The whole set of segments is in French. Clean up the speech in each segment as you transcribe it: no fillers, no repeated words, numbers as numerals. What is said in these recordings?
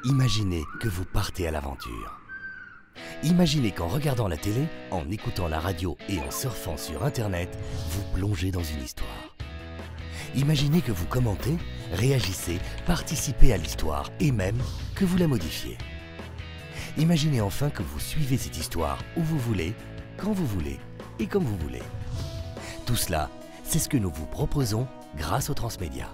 Imaginez que vous partez à l'aventure. Imaginez qu'en regardant la télé, en écoutant la radio et en surfant sur Internet, vous plongez dans une histoire. Imaginez que vous commentez, réagissez, participez à l'histoire et même que vous la modifiez. Imaginez enfin que vous suivez cette histoire où vous voulez, quand vous voulez et comme vous voulez. Tout cela, c'est ce que nous vous proposons grâce au transmédia.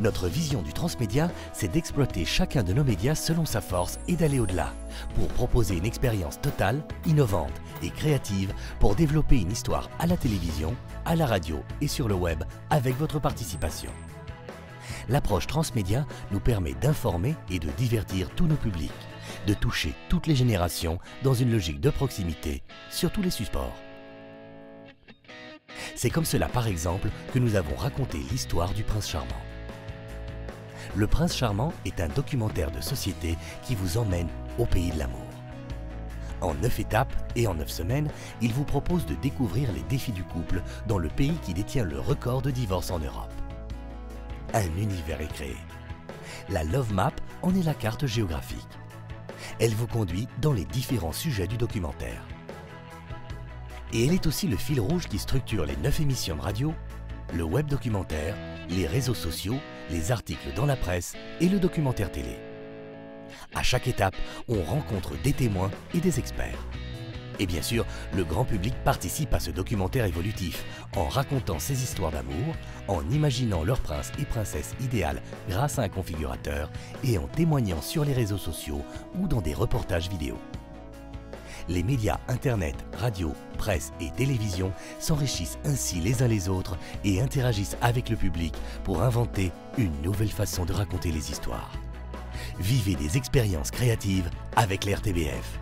Notre vision du transmédia, c'est d'exploiter chacun de nos médias selon sa force et d'aller au-delà, pour proposer une expérience totale, innovante et créative pour développer une histoire à la télévision, à la radio et sur le web avec votre participation. L'approche transmédia nous permet d'informer et de divertir tous nos publics, de toucher toutes les générations dans une logique de proximité sur tous les supports. C'est comme cela, par exemple, que nous avons raconté l'histoire du Prince Charmant. Le Prince Charmant est un documentaire de société qui vous emmène au pays de l'amour. En 9 étapes et en 9 semaines, il vous propose de découvrir les défis du couple dans le pays qui détient le record de divorce en Europe. Un univers est créé. La Love Map en est la carte géographique. Elle vous conduit dans les différents sujets du documentaire. Et elle est aussi le fil rouge qui structure les 9 émissions de radio, le web documentaire, les réseaux sociaux, les articles dans la presse et le documentaire télé. À chaque étape, on rencontre des témoins et des experts. Et bien sûr, le grand public participe à ce documentaire évolutif en racontant ses histoires d'amour, en imaginant leur prince et princesse idéal grâce à un configurateur et en témoignant sur les réseaux sociaux ou dans des reportages vidéo. Les médias Internet, radio, presse et télévision s'enrichissent ainsi les uns les autres et interagissent avec le public pour inventer une nouvelle façon de raconter les histoires. Vivez des expériences créatives avec l'RTBF.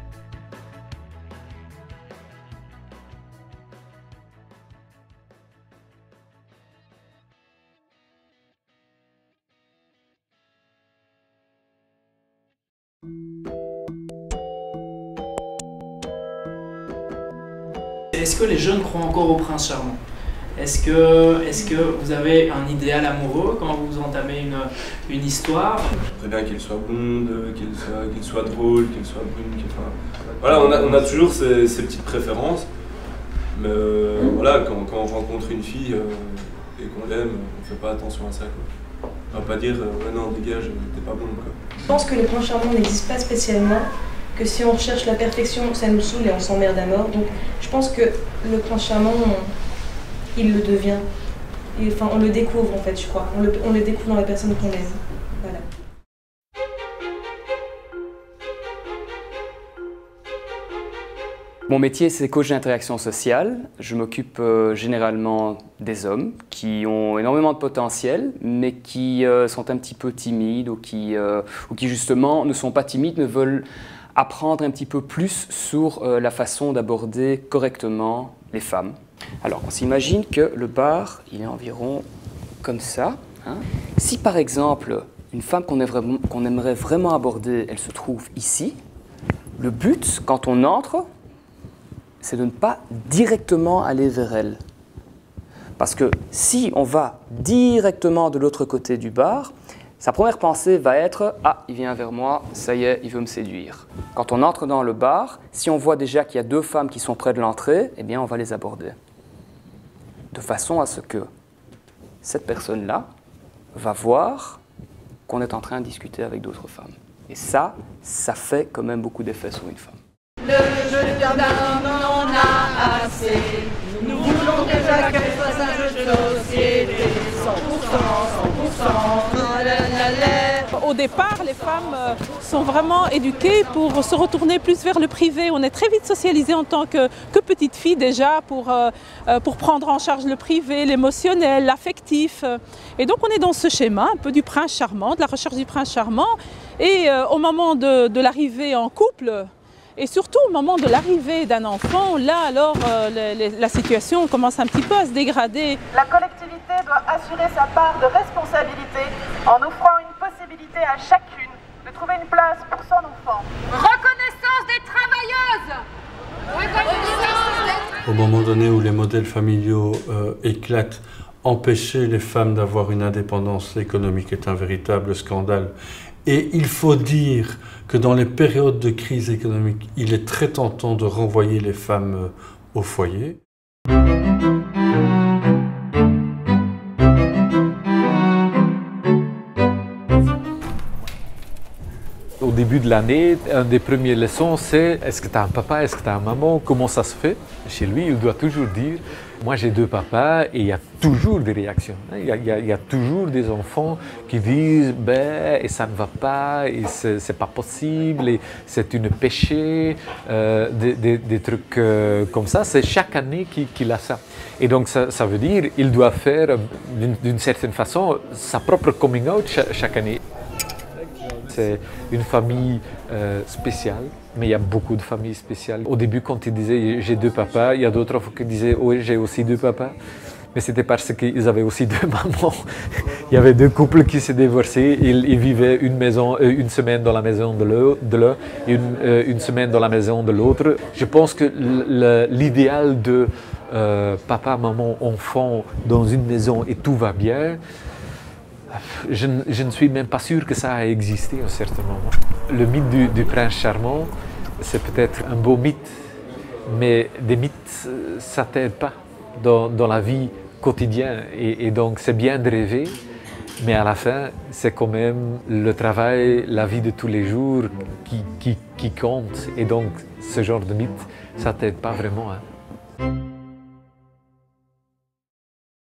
Est-ce que les jeunes croient encore au Prince Charmant? Est-ce que vous avez un idéal amoureux quand vous entamez une histoire? J'aimerais bien qu'elle soit blonde, qu'elle soit drôle, qu'elle soit brune, voilà, on a toujours ces petites préférences, mais voilà, quand on rencontre une fille et qu'on l'aime, on fait pas attention à ça, quoi. On va pas dire ouais, non, dégage, t'es pas blonde, quoi. Je pense que le Prince Charmant n'existe pas spécialement, que si on recherche la perfection, ça nous saoule et on s'emmerde à mort. Donc je pense que le Prince Charmant, il le devient. Et, enfin, on le découvre en fait, je crois. On le découvre dans la personne qu'on aime. Voilà. Mon métier, c'est coach d'interaction sociale. Je m'occupe généralement des hommes qui ont énormément de potentiel, mais qui sont un petit peu timides ou qui justement ne sont pas timides, mais veulent apprendre un petit peu plus sur la façon d'aborder correctement les femmes. Alors, on s'imagine que le bar, il est environ comme ça. Hein. Si par exemple, une femme qu'on aimerait vraiment aborder, elle se trouve ici, le but, quand on entre, c'est de ne pas directement aller vers elle. Parce que si on va directement de l'autre côté du bar, sa première pensée va être « Ah, il vient vers moi, ça y est, il veut me séduire ». Quand on entre dans le bar, si on voit déjà qu'il y a 2 femmes qui sont près de l'entrée, eh bien on va les aborder. De façon à ce que cette personne-là va voir qu'on est en train de discuter avec d'autres femmes. Et ça fait quand même beaucoup d'effet sur une femme. Le jeu d'un homme en a assez. Nous voulons déjà qu'elle fasse un jeu de société. 100%. Au départ, les femmes sont vraiment éduquées pour se retourner plus vers le privé. On est très vite socialisé en tant que petite fille déjà pour prendre en charge le privé, l'émotionnel, l'affectif. Et donc on est dans ce schéma un peu du prince charmant, de la recherche du prince charmant. Et au moment de l'arrivée en couple, et surtout au moment de l'arrivée d'un enfant, là alors la situation commence un petit peu à se dégrader. La collectivité doit assurer sa part de responsabilité en offrant une possibilité à chacune de trouver une place pour son enfant. Reconnaissance des travailleuses. Au moment donné où les modèles familiaux éclatent, empêcher les femmes d'avoir une indépendance économique est un véritable scandale. Et il faut dire que dans les périodes de crise économique, il est très tentant de renvoyer les femmes au foyer. Au début de l'année, une des premières leçons, c'est est-ce que tu as un papa, est-ce que tu as une maman, comment ça se fait? Chez lui, il doit toujours dire moi j'ai 2 papas et il y a toujours des réactions. Il y a toujours des enfants qui disent ben, et ça ne va pas, et c'est pas possible, et c'est une péché, des trucs comme ça. C'est chaque année qu'il a ça. Et donc ça veut dire qu'il doit faire d'une certaine façon sa propre coming out chaque année. C'est une famille spéciale, mais il y a beaucoup de familles spéciales. Au début, quand ils disaient j'ai 2 papas, il y a d'autres enfants qui disaient oui, j'ai aussi 2 papas. Mais c'était parce qu'ils avaient aussi 2 mamans. Il y avait 2 couples qui s'est divorcés. Ils vivaient une semaine dans la maison de l'un et une semaine dans la maison de l'autre. Je pense que l'idéal de papa, maman, enfant dans une maison et tout va bien, je ne suis même pas sûr que ça a existé à un certain moment. Le mythe du prince charmant, c'est peut-être un beau mythe, mais des mythes, ça ne t'aide pas dans la vie quotidienne. Et donc c'est bien de rêver, mais à la fin, c'est quand même le travail, la vie de tous les jours qui compte. Et donc ce genre de mythe, ça ne t'aide pas vraiment. Hein.